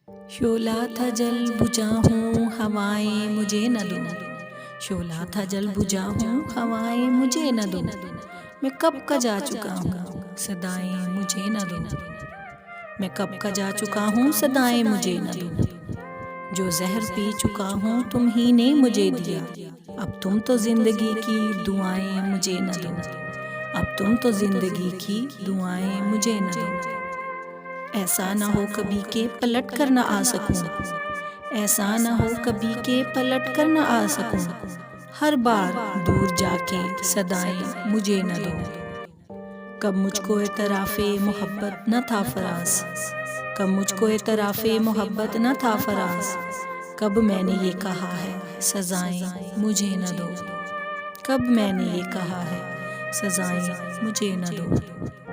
शोला था जल बुझा हूँ हवाएं मुझे न दो। शोला था जल बुझा हूँ हवाएं मुझे न दो। मैं कब का जा चुका हूँ सदाएं मुझे न दो। मैं कब का जा चुका हूँ सदाएं मुझे न दो। जो जहर पी चुका हूँ तुम ही ने मुझे दिया। अब तुम तो जिंदगी की दुआएं मुझे न दो। अब तुम तो जिंदगी की दुआएं मुझे न दो। ऐसा ना हो कभी के पलट कर न आ सकूं। ऐसा ना हो कभी के पलट कर न आ सकूं। हर बार दूर जाके सदाएं मुझे न दो। कब मुझको एतराफ़े मोहब्बत न था फराज। कब मुझको एतराफ़े मोहब्बत न था फराज। कब मैंने ये कहा है सजाएं मुझे न दो। कब मैंने ये कहा है सजाएं मुझे न दो।